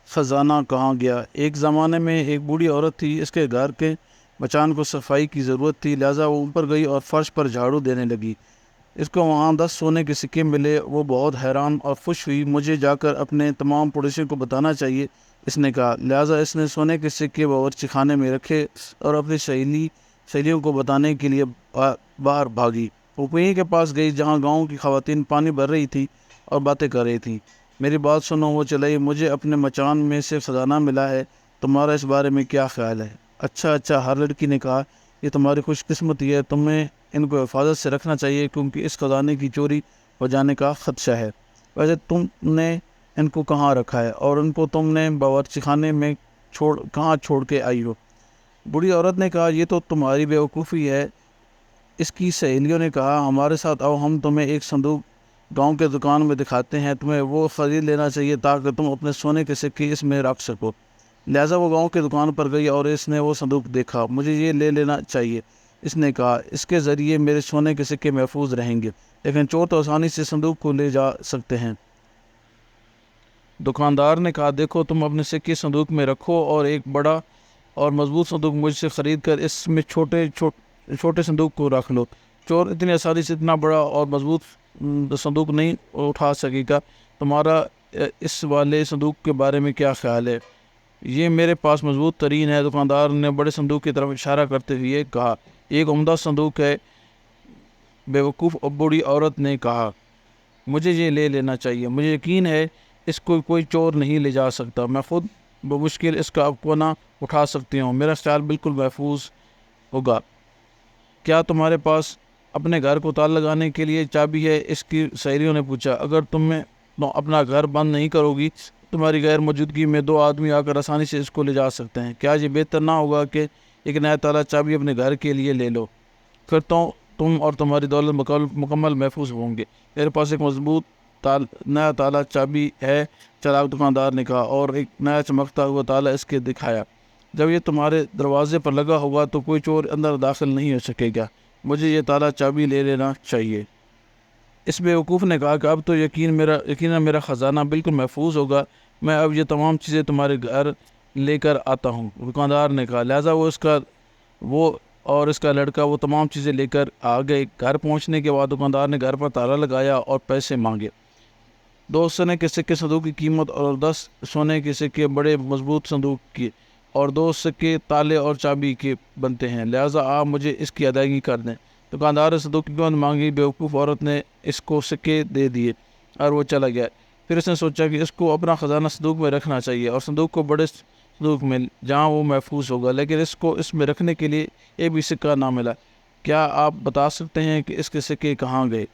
خزانہ کہاں گیا؟ ایک زمانے میں ایک بوڑھی عورت تھی، اس کے گھر کے مچان کو صفائی کی ضرورت تھی، لہٰذا وہ اوپر گئی اور فرش پر جھاڑو دینے لگی۔ اس کو وہاں 10 سونے کے سکے ملے۔ وہ بہت حیران اور خوش ہوئی۔ مجھے جا کر اپنے تمام پڑوسیوں کو بتانا چاہیے، اس نے کہا۔ لہٰذا اس نے سونے کے سکے باورچی خانے میں رکھے اور اپنی سہیلیوں کو بتانے کے لیے باہر بھاگی۔ وہ کنویں کے پاس گئی جہاں گاؤں کی خواتین پانی بھر رہی تھی اور باتیں کر رہی تھیں۔ میری بات سنو، وہ چلائی، مجھے اپنے مچان میں سے خزانہ ملا ہے، تمہارا اس بارے میں کیا خیال ہے؟ اچھا، ہر لڑکی نے کہا، یہ تمہاری خوش قسمتی ہے، تمہیں ان کو حفاظت سے رکھنا چاہیے کیونکہ اس خزانے کی چوری ہو جانے کا خدشہ ہے۔ ویسے تم نے ان کو کہاں رکھا ہے اور ان کو تم نے باورچی خانے میں کہاں چھوڑ کے آئی ہو؟ بوڑھی عورت نے کہا، یہ تو تمہاری بیوقوفی ہے۔ اس کی سہیلیوں نے کہا، ہمارے ساتھ آؤ، ہم تمہیں ایک صندوق گاؤں کے دکان میں دکھاتے ہیں، تمہیں وہ خرید لینا چاہیے تاکہ تم اپنے سونے کے سکے اس میں رکھ سکو۔ لہٰذا وہ گاؤں کے دکان پر گئی اور اس نے وہ صندوق دیکھا۔ مجھے یہ لے لینا چاہیے، اس نے کہا، اس کے ذریعے میرے سونے کے سکے محفوظ رہیں گے، لیکن چور تو آسانی سے صندوق کو لے جا سکتے ہیں۔ دکاندار نے کہا، دیکھو، تم اپنے سکے صندوق میں رکھو اور ایک بڑا اور مضبوط صندوق مجھ سے خرید کر اس میں چھوٹے صندوق کو رکھ لو۔ چور اتنی آسانی سے اتنا بڑا اور مضبوط صندوق نہیں اٹھا سکے گا۔ تمہارا اس والے صندوق کے بارے میں کیا خیال ہے؟ یہ میرے پاس مضبوط ترین ہے، دکاندار نے بڑے صندوق کی طرف اشارہ کرتے ہوئے کہا۔ ایک عمدہ صندوق ہے، بیوقوف بوڑھی عورت نے کہا، مجھے یہ لے لینا چاہیے، مجھے یقین ہے اس کو کوئی چور نہیں لے جا سکتا، میں خود بمشکل اس کا کونا اٹھا سکتی ہوں، میرا خیال بالکل محفوظ ہوگا۔ کیا تمہارے پاس اپنے گھر کو تالا لگانے کے لیے چابی ہے؟ اس کی سہیلیوں نے پوچھا۔ اگر تم اپنا گھر بند نہیں کرو گی، تمہاری غیر موجودگی میں 2 آدمی آ کر آسانی سے اس کو لے جا سکتے ہیں۔ کیا یہ بہتر نہ ہوگا کہ ایک نیا تالا چابی اپنے گھر کے لیے لے لو؟ پھر تو تم اور تمہاری دولت مکمل محفوظ ہوں گے۔ میرے پاس ایک مضبوط نیا تالا چابی ہے، چلاک دکاندار نے کہا، اور ایک نیا چمکتا ہوا تالا اس کے دکھایا۔ جب یہ تمہارے دروازے پر لگا ہوگا تو کوئی چور اندر داخل نہیں ہو سکے گا، مجھے یہ تالا چابی لے لینا چاہیے۔ اس بیوقوف نے کہا کہ اب تو یقیناً میرا خزانہ بالکل محفوظ ہوگا، میں اب یہ تمام چیزیں تمہارے گھر لے کر آتا ہوں، دکاندار نے کہا۔ لہٰذا وہ اور اس کا لڑکا وہ تمام چیزیں لے کر آ گئے۔ گھر پہنچنے کے بعد دکاندار نے گھر پر تالا لگایا اور پیسے مانگے۔ 2 سونے کے سکے صندوق کی قیمت اور 10 سونے کے سکے بڑے مضبوط صندوق کی اور 2 سکے تالے اور چابی کے بنتے ہیں، لہٰذا آپ مجھے اس کی ادائیگی کر دیں۔ دکاندار نے صندوق کی قیمت مانگی، بیوقوف عورت نے اس کو سکے دے دیے اور وہ چلا گیا۔ پھر اس نے سوچا کہ اس کو اپنا خزانہ صندوق میں رکھنا چاہیے اور صندوق کو بڑے صندوق میں جہاں وہ محفوظ ہوگا، لیکن اس کو اس میں رکھنے کے لیے ایک بھی سکہ نہ ملا۔ کیا آپ بتا سکتے ہیں کہ اس کے سکے کہاں گئے؟